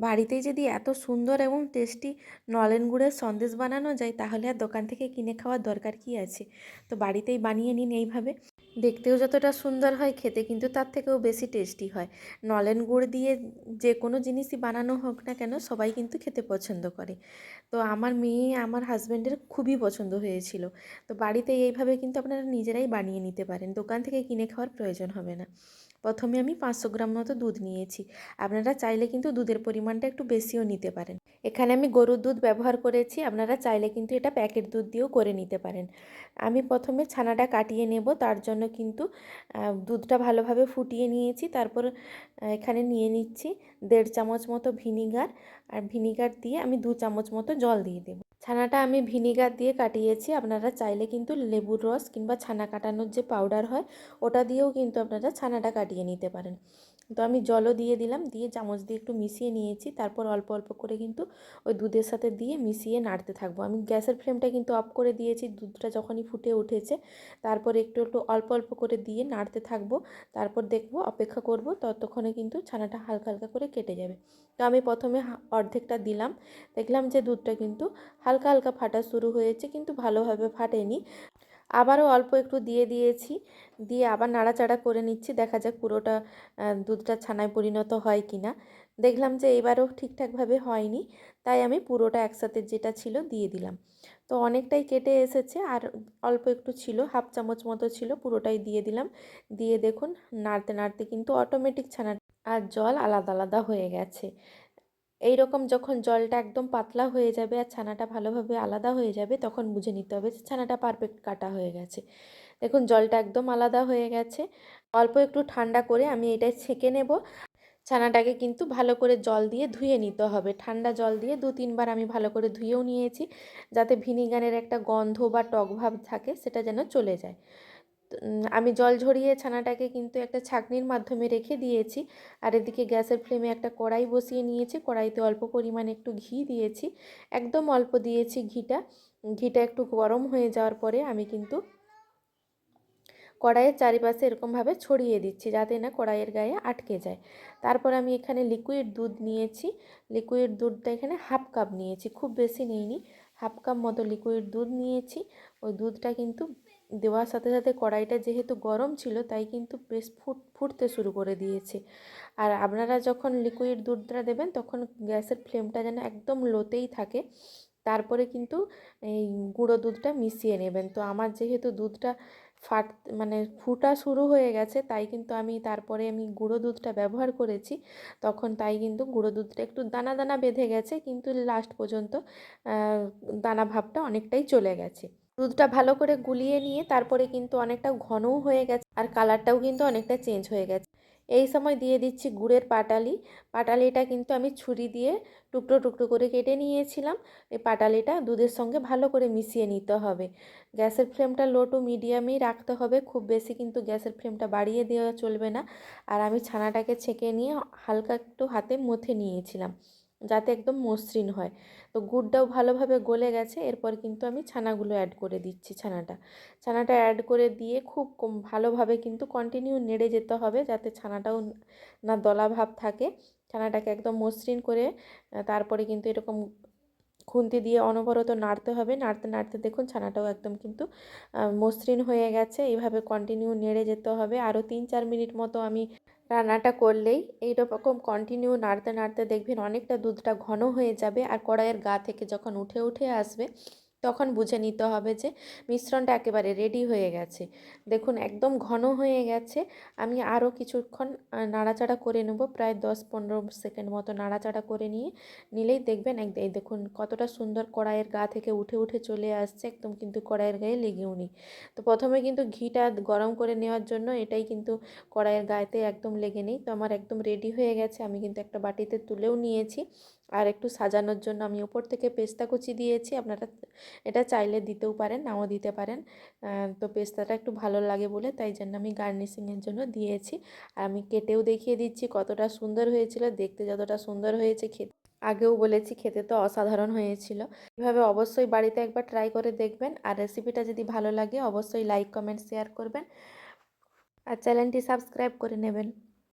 বাড়িতেই যদি এত সুন্দর এবং টেস্টি নলেন গুড়ের সন্দেশ বানানো যায় তাহলে আর দোকান থেকে কিনে খাওয়ার দরকার কি আছে। তো বাড়িতেই বানিয়ে নিন এইভাবে। দেখতেও যতটা সুন্দর হয় খেতে কিন্তু তার থেকেও বেশি টেস্টি হয়। নলেন গুড় দিয়ে যে কোনো জিনিসই বানানো হোক না কেন সবাই কিন্তু খেতে পছন্দ করে। তো আমার মেয়ে আমার হাজব্যান্ডের খুবই পছন্দ হয়েছিল। তো বাড়িতে এইভাবে কিন্তু আপনারা নিজেরাই বানিয়ে নিতে পারেন, দোকান থেকে কিনে খাওয়ার প্রয়োজন হবে না। প্রথমে আমি 500 গ্রাম মতো দুধ নিয়েছি। আপনারা চাইলে কিন্তু দুধের পরিমাণটা একটু বেশিও নিতে পারেন। এখানে আমি গরুর দুধ ব্যবহার করেছি, আপনারা চাইলে কিন্তু এটা প্যাকেট দুধ দিয়েও করে নিতে পারেন। আমি প্রথমে ছানাটা কাটিয়ে নেব, তার জন্য কিন্তু দুধটা ভালোভাবে ফুটিয়ে নিয়েছি। তারপর এখানে নিয়ে নিচ্ছি 1.5 চামচ মতো ভিনিগার, আর ভিনিগার দিয়ে আমি 2 চামচ মতো জল দিয়ে দেব। ছানাটা আমি ভিনিগার দিয়ে কাটিয়েছি, আপনারা চাইলে কিন্তু লেবুর রস কিংবা ছানা কাটানোর যে পাউডার হয় ওটা দিয়েও কিন্তু আপনারা ছানাটা কাটিয়ে নিতে পারেন। তো আমি জলও দিয়ে দিলাম, দিয়ে চামচ দিয়ে একটু মিশিয়ে নিয়েছি। তারপর অল্প অল্প করে কিন্তু ওই দুধের সাথে দিয়ে মিশিয়ে নাড়তে থাকবো। আমি গ্যাসের ফ্লেমটা কিন্তু অফ করে দিয়েছি দুধটা যখনই ফুটে উঠেছে। তারপর একটু একটু অল্প অল্প করে দিয়ে নাড়তে থাকবো। তারপর দেখবো, অপেক্ষা করব, ততক্ষণে কিন্তু ছানাটা হালকা হালকা করে কেটে যাবে। তো আমি প্রথমে অর্ধেকটা দিলাম, দেখলাম যে দুধটা কিন্তু হালকা হালকা ফাটা শুরু হয়েছে, কিন্তু ভালোভাবে ফাটেনি। আবারও অল্প একটু দিয়ে দিয়েছি, দিয়ে আবার নাড়াচাড়া করে নিচ্ছি, দেখা যাক পুরোটা দুধটা ছানায় পরিণত হয় কি না। দেখলাম যে এবারও ঠিকঠাকভাবে হয়নি, তাই আমি পুরোটা একসাথে যেটা ছিল দিয়ে দিলাম। তো অনেকটাই কেটে এসেছে, আর অল্প একটু ছিল, হাফ চামচ মতো ছিল, পুরোটাই দিয়ে দিলাম। দিয়ে দেখুন নাড়তে নাড়তে কিন্তু অটোমেটিক ছানা আর জল আলাদা আলাদা হয়ে গেছে। এই রকম যখন জলটা একদম পাতলা হয়ে যাবে আর ছানাটা ভালোভাবে আলাদা হয়ে যাবে, তখন বুঝে নিতে হবে যে ছানাটা পারফেক্ট কাটা হয়ে গেছে। দেখুন জলটা একদম আলাদা হয়ে গেছে। অল্প একটু ঠান্ডা করে আমি এটা ছেঁকে নেব। ছানাটাকে কিন্তু ভালো করে জল দিয়ে ধুয়ে নিতে হবে, ঠান্ডা জল দিয়ে 2-3 বার আমি ভালো করে ধুয়েও নিয়েছি, যাতে ভিনিগারের একটা গন্ধ বা টক ভাব থাকে সেটা যেন চলে যায়। আমি জল ঝরিয়ে ছানাটাকে কিন্তু একটা ছাঁকনির মাধ্যমে রেখে দিয়েছি। আর এদিকে গ্যাসের ফ্লেমে একটা কড়াই বসিয়ে নিয়েছি, কড়াইতে অল্প পরিমাণে একটু ঘি দিয়েছি, একদম অল্প দিয়েছি ঘিটা। ঘিটা একটু গরম হয়ে যাওয়ার পরে আমি কিন্তু কড়াইয়ের চারিপাশে এরকমভাবে ছড়িয়ে দিচ্ছি, যাতে না কড়াইয়ের গায়ে আটকে যায়। তারপর আমি এখানে লিকুইড দুধ নিয়েছি, লিকুইড দুধটা এখানে হাফ কাপ নিয়েছি, খুব বেশি নিইনি, হাফ কাপ মতো লিকুইড দুধ নিয়েছি। ওই দুধটা কিন্তু দেওয়ার সাথে সাথে কড়াইটা যেহেতু গরম ছিল, তাই কিন্তু বেশ ফুটতে শুরু করে দিয়েছে। আর আপনারা যখন লিকুইড দুধটা দেবেন তখন গ্যাসের ফ্লেমটা যেন একদম লোতেই থাকে। তারপরে কিন্তু এই গুঁড়ো দুধটা মিশিয়ে নেবেন। তো আমার যেহেতু দুধটা ফাট মানে ফুটা শুরু হয়ে গেছে, তাই কিন্তু তারপরে আমি গুঁড়ো দুধটা ব্যবহার করেছি। তখন তাই কিন্তু গুঁড়ো দুধটা একটু দানা দানা বেঁধে গেছে, কিন্তু লাস্ট পর্যন্ত দানা ভাবটা অনেকটাই চলে গেছে। দুধটা ভালো করে গুলিয়ে নিয়ে তারপরে কিন্তু অনেকটা ঘনও হয়ে গেছে, আর কালারটাও কিন্তু অনেকটা চেঞ্জ হয়ে গেছে। এই সময় দিয়ে দিচ্ছি গুড়ের পাটালি। পাটালিটা কিন্তু আমি ছুরি দিয়ে টুকরো টুকরো করে কেটে নিয়েছিলাম। এই পাটালিটা দুধের সঙ্গে ভালো করে মিশিয়ে নিতে হবে। গ্যাসের ফ্লেমটা লো টু মিডিয়ামেই রাখতে হবে, খুব বেশি কিন্তু গ্যাসের ফ্লেমটা বাড়িয়ে দেওয়া চলবে না। আর আমি ছানাটাকে ছেঁকে নিয়ে হালকা একটু হাতে মথে নিয়েছিলাম, যাতে একদম মসৃণ হয়। তো গুড়টাও ভালোভাবে গলে গেছে, এরপর কিন্তু আমি ছানাগুলো অ্যাড করে দিচ্ছি। ছানাটা অ্যাড করে দিয়ে খুব ভালোভাবে কিন্তু কন্টিনিউ নেড়ে যেতে হবে, যাতে ছানাটাও না দলা ভাব থাকে। ছানাটাকে একদম মসৃণ করে তারপরে কিন্তু এরকম খুন্তি দিয়ে অনবরত নাড়তে হবে। নাড়তে নাড়তে দেখুন ছানাটাও একদম কিন্তু মসৃণ হয়ে গেছে। এইভাবে কন্টিনিউ নেড়ে যেতে হবে। আরও 3-4 মিনিট মতো আমি রান্নাটা করলেই এইরকম কন্টিনিউ নাড়তে নাড়তে দেখবেন অনেকটা দুধটা ঘন হয়ে যাবে। আর কড়াইয়ের গা থেকে যখন উঠে উঠে আসবে, তখন বুঝে নিতে হবে যে মিশ্রণটা একেবারে রেডি হয়ে গেছে। দেখুন একদম ঘন হয়ে গেছে। আমি আরও কিছুক্ষণ নাড়াচাড়া করে নেব, প্রায় 10-15 সেকেন্ড মতো নাড়াচাড়া করে নিলেই দেখবেন এই দেখুন কতটা সুন্দর কড়াইয়ের গা থেকে উঠে উঠে চলে আসছে, একদম কিন্তু কড়াইয়ের গায়ে লেগেও নেই। তো প্রথমে কিন্তু ঘিটা গরম করে নেওয়ার জন্য এটাই কিন্তু কড়াইয়ের গায়েতে একদম লেগে নেই। তো আমার একদম রেডি হয়ে গেছে, আমি কিন্তু একটা বাটিতে তুলেও নিয়েছি। আর একটু সাজানোর জন্য আমি উপর থেকে পেস্তা কুচি দিয়েছি, আপনারা এটা চাইলে দিতেও পারেন, নাও দিতে পারেন। তো পেস্তাটা একটু ভালো লাগে বলে তাই জন্য আমি গার্নিশিংয়ের জন্য দিয়েছি। আর আমি কেটেও দেখিয়ে দিচ্ছি কতটা সুন্দর হয়েছিল, দেখতে যতটা সুন্দর হয়েছে খেতে আগেও বলেছি খেতে তো অসাধারণ হয়েছিল। এভাবে অবশ্যই বাড়িতে একবার ট্রাই করে দেখবেন। আর রেসিপিটা যদি ভালো লাগে অবশ্যই লাইক কমেন্ট শেয়ার করবেন, আর চ্যানেলটি সাবস্ক্রাইব করে নেবেন।